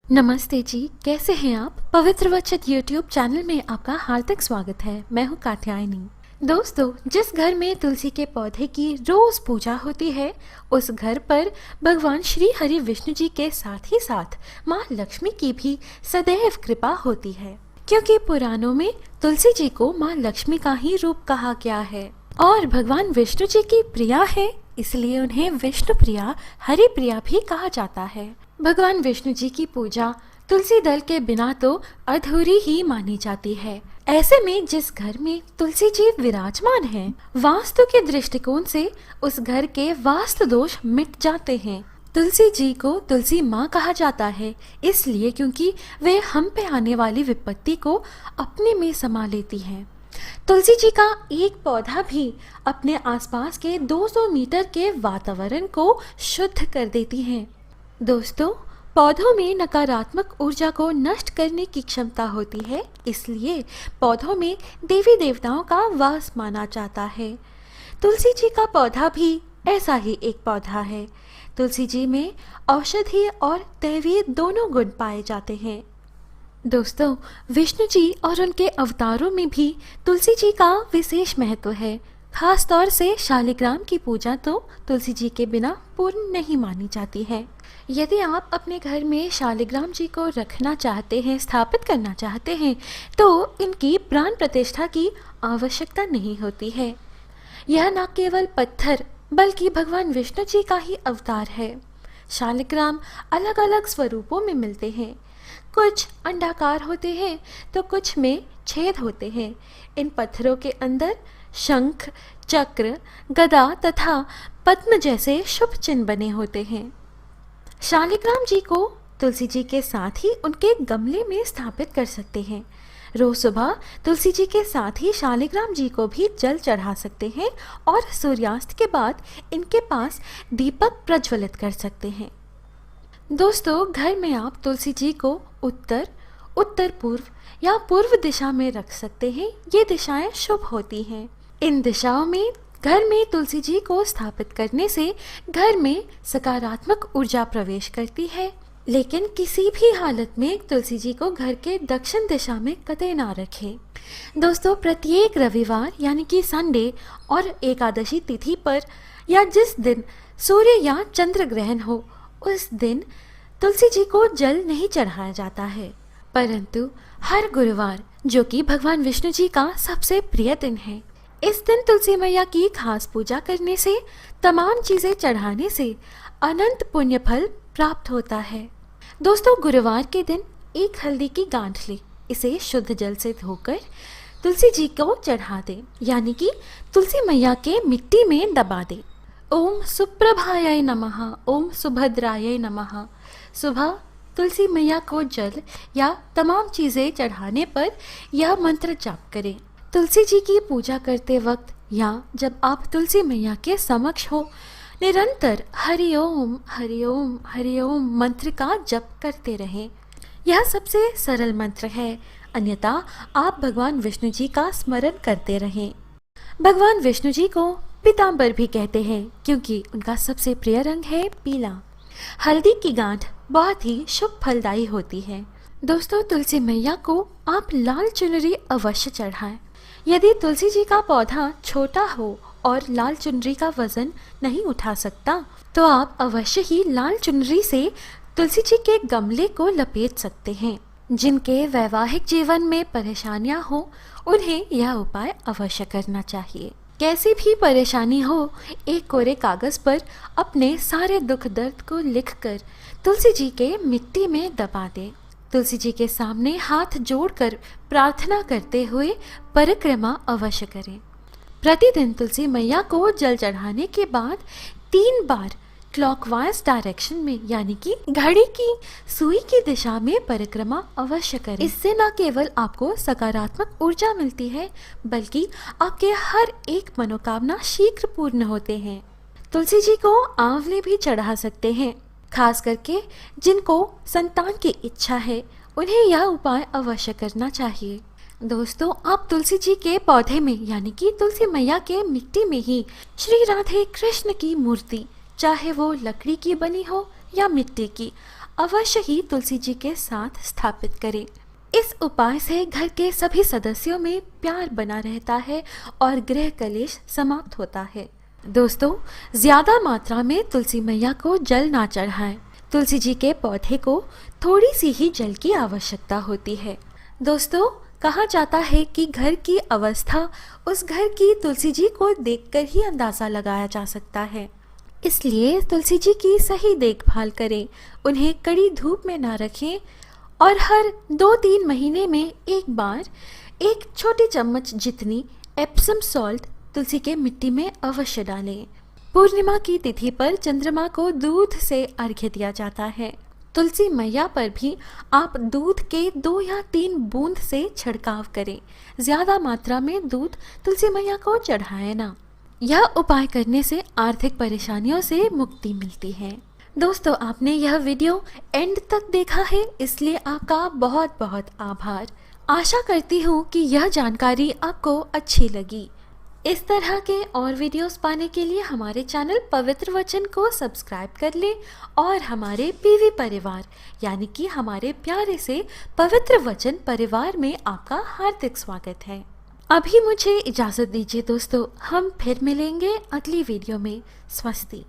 नमस्ते जी, कैसे हैं आप। पवित्र वचन यूट्यूब चैनल में आपका हार्दिक स्वागत है। मैं हूं कात्यायनी। दोस्तों, जिस घर में तुलसी के पौधे की रोज पूजा होती है, उस घर पर भगवान श्री हरि विष्णु जी के साथ ही साथ माँ लक्ष्मी की भी सदैव कृपा होती है, क्योंकि पुराणों में तुलसी जी को माँ लक्ष्मी का ही रूप कहा गया है और भगवान विष्णु जी की प्रिया है, इसलिए उन्हें विष्णु प्रिया, हरि प्रिया भी कहा जाता है। भगवान विष्णु जी की पूजा तुलसी दल के बिना तो अधूरी ही मानी जाती है। ऐसे में जिस घर में तुलसी जी विराजमान हैं, वास्तु के दृष्टिकोण से उस घर के वास्तु दोष मिट जाते हैं। तुलसी जी को तुलसी माँ कहा जाता है, इसलिए क्योंकि वे हम पे आने वाली विपत्ति को अपने में समा लेती हैं। तुलसी जी का एक पौधा भी अपने आसपास के 200 मीटर के वातावरण को शुद्ध कर देती हैं। दोस्तों, पौधों में नकारात्मक ऊर्जा को नष्ट करने की क्षमता होती है, इसलिए पौधों में देवी देवताओं का वास माना जाता है। तुलसी जी का पौधा भी ऐसा ही एक पौधा है। तुलसी जी में औषधीय और दैवीय दोनों गुण पाए जाते हैं। दोस्तों, विष्णु जी और उनके अवतारों में भी तुलसी जी का विशेष महत्व है। खास तौर से शालिग्राम की पूजा तो तुलसी जी के बिना पूर्ण नहीं मानी जाती है। यदि आप अपने घर में शालिग्राम जी को रखना चाहते हैं, स्थापित करना चाहते हैं, तो इनकी प्राण प्रतिष्ठा की आवश्यकता नहीं होती है। यह न केवल पत्थर बल्कि भगवान विष्णु जी का ही अवतार है। शालिग्राम अलग अलग स्वरूपों में मिलते हैं। कुछ अंडाकार होते हैं तो कुछ में छेद होते हैं। इन पत्थरों के अंदर शंख, चक्र, गदा तथा पद्म जैसे शुभ चिन्ह बने होते हैं। शालिग्राम जी को तुलसी जी के साथ ही उनके गमले में स्थापित कर सकते हैं। रोज सुबह तुलसी जी के साथ ही शालिग्राम जी को भी जल चढ़ा सकते हैं और सूर्यास्त के बाद इनके पास दीपक प्रज्वलित कर सकते हैं। दोस्तों, घर में आप तुलसी जी को उत्तर, उत्तर पूर्व या पूर्व दिशा में रख सकते हैं। ये दिशाएं शुभ होती हैं। इन दिशाओं में घर में तुलसी जी को स्थापित करने से घर में सकारात्मक ऊर्जा प्रवेश करती है, लेकिन किसी भी हालत में तुलसी जी को घर के दक्षिण दिशा में कतई ना रखें। दोस्तों, प्रत्येक रविवार यानी कि संडे और एकादशी तिथि पर या जिस दिन सूर्य या चंद्र ग्रहण हो, उस दिन तुलसी जी को जल नहीं चढ़ाया जाता है, परंतु हर गुरुवार, जो कि भगवान विष्णु जी का सबसे प्रिय दिन है, इस दिन तुलसी मैया की खास पूजा करने से, तमाम चीजें चढ़ाने से अनंत पुण्य फल प्राप्त होता है। दोस्तों, गुरुवार के दिन एक हल्दी की गांठ ले, इसे शुद्ध जल से धोकर तुलसी जी को चढ़ा दे, यानी कि तुलसी मैया के मिट्टी में दबा दे। ओम सुप्रभाय नमः, ओम सुभद्राय नमः। सुबह तुलसी मैया को जल या तमाम चीजें चढ़ाने पर यह मंत्र जाप करें। तुलसी जी की पूजा करते वक्त या जब आप तुलसी मैया के समक्ष हो, निरंतर हरि ओम हरि ओम हरि ओम मंत्र का जप करते रहें। यह सबसे सरल मंत्र है, अन्यथा आप भगवान विष्णु जी का स्मरण करते रहें। भगवान विष्णु जी को पीतांबर भी कहते हैं, क्योंकि उनका सबसे प्रिय रंग है पीला। हल्दी की गांठ बहुत ही शुभ फलदायी होती है। दोस्तों, तुलसी मैया को आप लाल चुनरी अवश्य चढ़ाएं। यदि तुलसी जी का पौधा छोटा हो और लाल चुनरी का वजन नहीं उठा सकता, तो आप अवश्य ही लाल चुनरी से तुलसी जी के गमले को लपेट सकते हैं। जिनके वैवाहिक जीवन में परेशानियां हो, उन्हें यह उपाय अवश्य करना चाहिए। कैसी भी परेशानी हो, एक कोरे कागज पर अपने सारे दुख दर्द को लिखकर तुलसी जी के मिट्टी में दबा दें। तुलसी जी के सामने हाथ जोड़कर प्रार्थना करते हुए परिक्रमा अवश्य करें। प्रतिदिन तुलसी मैया को जल चढ़ाने के बाद 3 बार क्लॉकवाइज डायरेक्शन में, यानी कि घड़ी की सुई की दिशा में परिक्रमा अवश्य करें। इससे न केवल आपको सकारात्मक ऊर्जा मिलती है, बल्कि आपके हर एक मनोकामना शीघ्र पूर्ण होते हैं। तुलसी जी को आंवले भी चढ़ा सकते हैं। खास करके जिनको संतान की इच्छा है, उन्हें यह उपाय अवश्य करना चाहिए। दोस्तों, आप तुलसी जी के पौधे में, यानी कि तुलसी मैया के मिट्टी में ही श्री राधे कृष्ण की मूर्ति, चाहे वो लकड़ी की बनी हो या मिट्टी की, अवश्य ही तुलसी जी के साथ स्थापित करें। इस उपाय से घर के सभी सदस्यों में प्यार बना रहता है और गृह कलेश समाप्त होता है। दोस्तों, ज्यादा मात्रा में तुलसी मैया को जल ना चढ़ाएं। तुलसी जी के पौधे को थोड़ी सी ही जल की आवश्यकता होती है। दोस्तों, कहा जाता है कि घर की अवस्था उस घर की तुलसी जी को देखकर ही अंदाजा लगाया जा सकता है। इसलिए तुलसी जी की सही देखभाल करें, उन्हें कड़ी धूप में ना रखें और हर 2-3 महीने में एक बार 1 छोटी चम्मच जितनी एप्सम सॉल्ट तुलसी के मिट्टी में अवश्य डालें। पूर्णिमा की तिथि पर चंद्रमा को दूध से अर्घ्य दिया जाता है। तुलसी मैया पर भी आप दूध के 2 या 3 बूंद से छिड़काव करें। ज्यादा मात्रा में दूध तुलसी मैया को चढ़ाएं ना। यह उपाय करने से आर्थिक परेशानियों से मुक्ति मिलती है। दोस्तों, आपने यह वीडियो एंड तक देखा है, इसलिए आपका बहुत बहुत आभार। आशा करती हूँ कि यह जानकारी आपको अच्छी लगी। इस तरह के और वीडियोस पाने के लिए हमारे चैनल पवित्र वचन को सब्सक्राइब कर लें और हमारे पीवी परिवार यानी कि हमारे प्यारे से पवित्र वचन परिवार में आपका हार्दिक स्वागत है। अभी मुझे इजाज़त दीजिए दोस्तों, हम फिर मिलेंगे अगली वीडियो में। स्वस्ति।